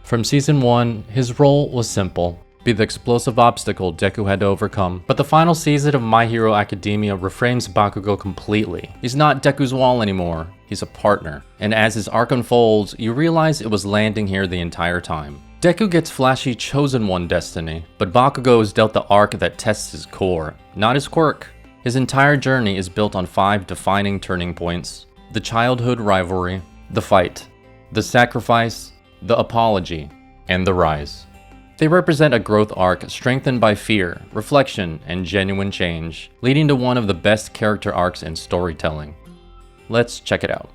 From season 1, his role was simple. Be the explosive obstacle Deku had to overcome. But the final season of My Hero Academia reframes Bakugo completely. He's not Deku's wall anymore, he's a partner. And as his arc unfolds, you realize it was landing here the entire time. Deku gets flashy Chosen One destiny, but Bakugo is dealt the arc that tests his core, not his quirk. His entire journey is built on 5 defining turning points: the childhood rivalry, the fight, the sacrifice, the apology, and the rise. They represent a growth arc strengthened by fear, reflection, and genuine change, leading to one of the best character arcs in storytelling. Let's check it out.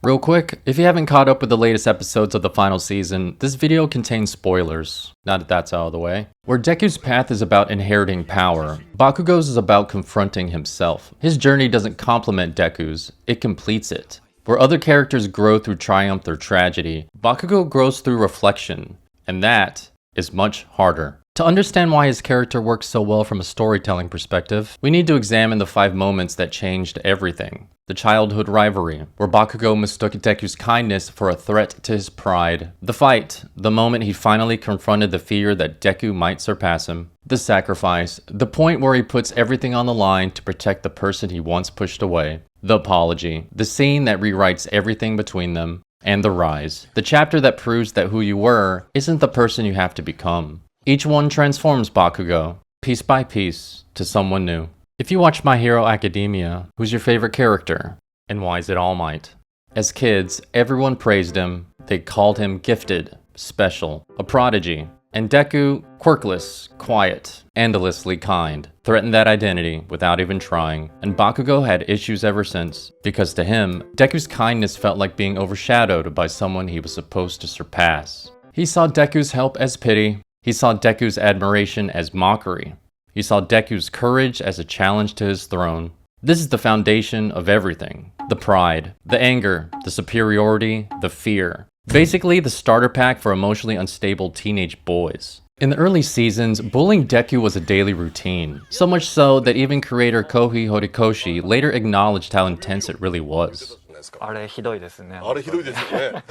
Real quick, if you haven't caught up with the latest episodes of the final season, this video contains spoilers, now that that's out of the way. Where Deku's path is about inheriting power, Bakugo's is about confronting himself. His journey doesn't complement Deku's, it completes it. Where other characters grow through triumph or tragedy, Bakugo grows through reflection, and that is much harder. To understand why his character works so well from a storytelling perspective, we need to examine the 5 moments that changed everything. The childhood rivalry, where Bakugo mistook Deku's kindness for a threat to his pride. The fight, the moment he finally confronted the fear that Deku might surpass him. The sacrifice, the point where he puts everything on the line to protect the person he once pushed away. The apology, the scene that rewrites everything between them. And the rise, the chapter that proves that who you were isn't the person you have to become. Each one transforms Bakugo, piece by piece, to someone new. If you watch My Hero Academia, who's your favorite character? And why is it All Might? As kids, everyone praised him. They called him gifted, special, a prodigy. And Deku, quirkless, quiet, endlessly kind, threatened that identity without even trying. And Bakugo had issues ever since, because to him, Deku's kindness felt like being overshadowed by someone he was supposed to surpass. He saw Deku's help as pity. He saw Deku's admiration as mockery. He saw Deku's courage as a challenge to his throne. This is the foundation of everything. The pride, the anger, the superiority, the fear. Basically, the starter pack for emotionally unstable teenage boys. In the early seasons, bullying Deku was a daily routine. So much so that even creator Kohei Horikoshi later acknowledged how intense it really was. あれひどいですね。あれひどいですよね。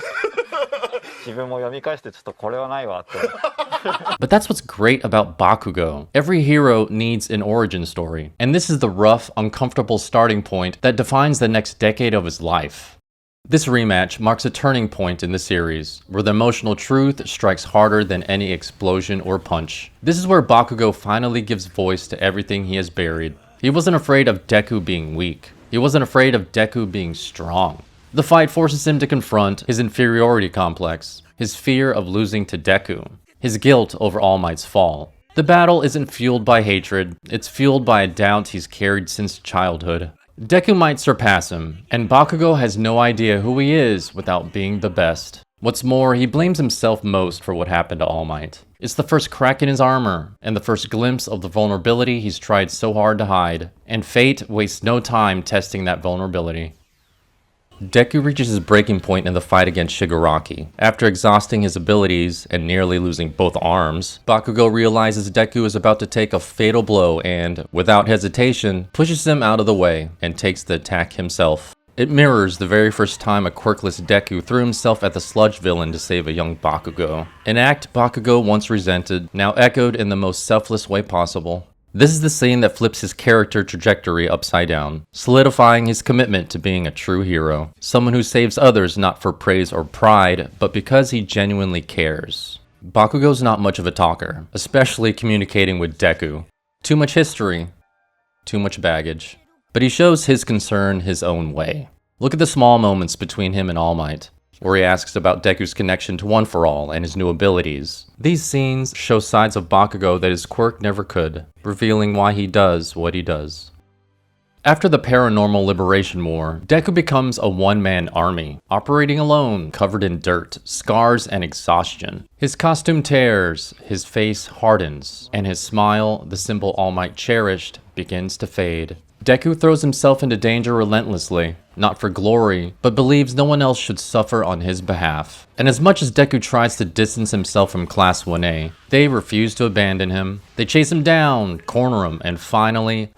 自分も読み返してちょっとこれはないわって。But that's what's great about Bakugo. Every hero needs an origin story, and this is the rough, uncomfortable starting point that defines the next decade of his life. This rematch marks a turning point in the series, where the emotional truth strikes harder than any explosion or punch. This is where Bakugo finally gives voice to everything he has buried. He wasn't afraid of Deku being weak. He wasn't afraid of Deku being strong. The fight forces him to confront his inferiority complex, his fear of losing to Deku, his guilt over All Might's fall. The battle isn't fueled by hatred, it's fueled by a doubt he's carried since childhood. Deku might surpass him, and Bakugo has no idea who he is without being the best. What's more, he blames himself most for what happened to All Might. It's the first crack in his armor, and the first glimpse of the vulnerability he's tried so hard to hide. And fate wastes no time testing that vulnerability. Deku reaches his breaking point in the fight against Shigaraki. After exhausting his abilities and nearly losing both arms, Bakugo realizes Deku is about to take a fatal blow and, without hesitation, pushes him out of the way and takes the attack himself. It mirrors the very first time a quirkless Deku threw himself at the sludge villain to save a young Bakugo. An act Bakugo once resented, now echoed in the most selfless way possible. This is the scene that flips his character trajectory upside down, solidifying his commitment to being a true hero. Someone who saves others not for praise or pride, but because he genuinely cares. Bakugo's not much of a talker, especially communicating with Deku. Too much history, too much baggage. But he shows his concern his own way. Look at the small moments between him and All Might, where he asks about Deku's connection to One For All and his new abilities. These scenes show sides of Bakugo that his quirk never could, revealing why he does what he does. After the Paranormal Liberation War, Deku becomes a one-man army, operating alone, covered in dirt, scars, and exhaustion. His costume tears, his face hardens, and his smile, the symbol All Might cherished, begins to fade. Deku throws himself into danger relentlessly, not for glory, but believes no one else should suffer on his behalf. And as much as Deku tries to distance himself from Class 1A, they refuse to abandon him. They chase him down, corner him, and finally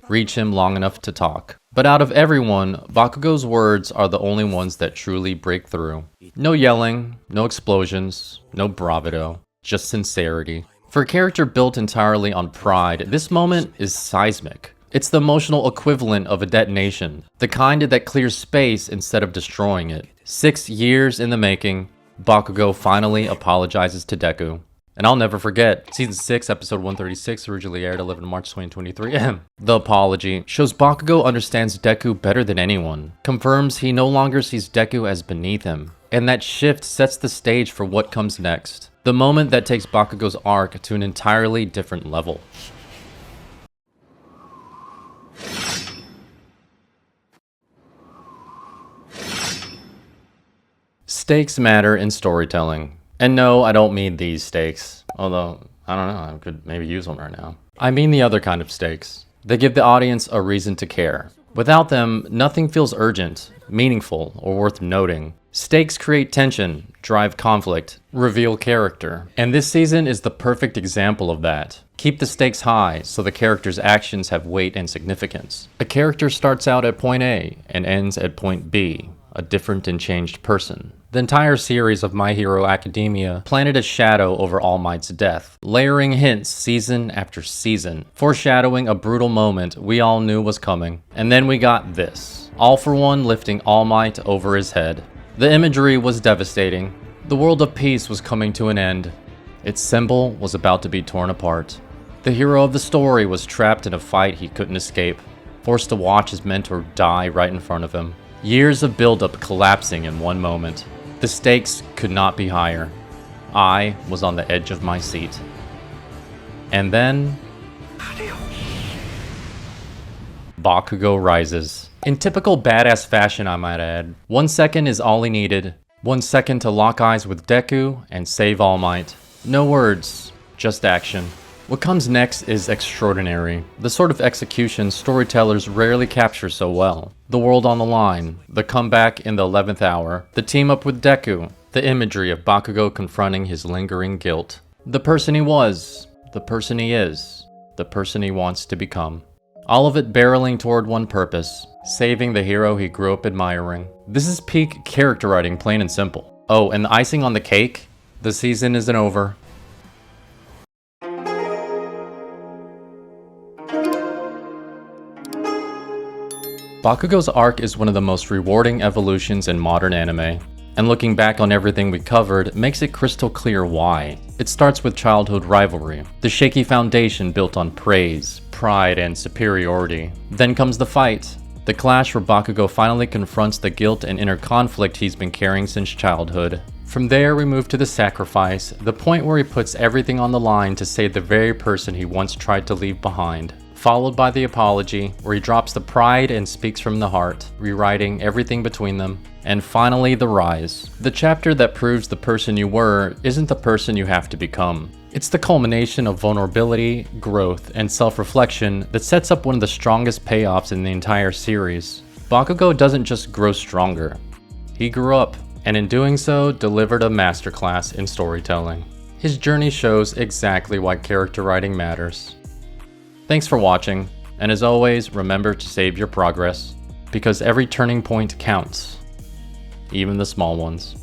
reach him long enough to talk. But out of everyone, Bakugo's words are the only ones that truly break through. No yelling, no explosions, no bravado, just sincerity. For a character built entirely on pride, this moment is seismic. It's the emotional equivalent of a detonation, the kind that clears space instead of destroying it. 6 years in the making, Bakugo finally apologizes to Deku. And I'll never forget, Season 6, Episode 136, originally aired 11 March 2023. The apology shows Bakugo understands Deku better than anyone, confirms he no longer sees Deku as beneath him, and that shift sets the stage for what comes next. The moment that takes Bakugo's arc to an entirely different level. Stakes matter in storytelling. And no, I don't mean these stakes. Although, I don't know, I could maybe use one right now. I mean the other kind of stakes. They give the audience a reason to care. Without them, nothing feels urgent, meaningful, or worth noting. Stakes create tension, drive conflict, reveal character. And this season is the perfect example of that. Keep the stakes high so the character's actions have weight and significance. A character starts out at point A and ends at point B, a different and changed person. The entire series of My Hero Academia planted a shadow over All Might's death, layering hints season after season, foreshadowing a brutal moment we all knew was coming. And then we got this, All for One lifting All Might over his head. The imagery was devastating. The world of peace was coming to an end. Its symbol was about to be torn apart. The hero of the story was trapped in a fight he couldn't escape, forced to watch his mentor die right in front of him. Years of buildup collapsing in one moment. The stakes could not be higher. I was on the edge of my seat. And then... Bakugo rises. In typical badass fashion, I might add. 1 second is all he needed. 1 second to lock eyes with Deku and save All Might. No words, just action. What comes next is extraordinary, the sort of execution storytellers rarely capture so well. The world on the line, the comeback in the 11th hour, the team up with Deku, the imagery of Bakugo confronting his lingering guilt. The person he was, the person he is, the person he wants to become. All of it barreling toward one purpose, saving the hero he grew up admiring. This is peak character writing, plain and simple. Oh, and the icing on the cake? The season isn't over. Bakugo's arc is one of the most rewarding evolutions in modern anime, and looking back on everything we covered makes it crystal clear why. It starts with childhood rivalry, the shaky foundation built on praise, pride, and superiority. Then comes the fight, the clash where Bakugo finally confronts the guilt and inner conflict he's been carrying since childhood. From there we move to the sacrifice, the point where he puts everything on the line to save the very person he once tried to leave behind. Followed by the apology, where he drops the pride and speaks from the heart, rewriting everything between them. And finally, the rise. The chapter that proves the person you were isn't the person you have to become. It's the culmination of vulnerability, growth, and self-reflection that sets up one of the strongest payoffs in the entire series. Bakugo doesn't just grow stronger. He grew up, and in doing so, delivered a masterclass in storytelling. His journey shows exactly why character writing matters. Thanks for watching, and as always, remember to save your progress, because every turning point counts, even the small ones.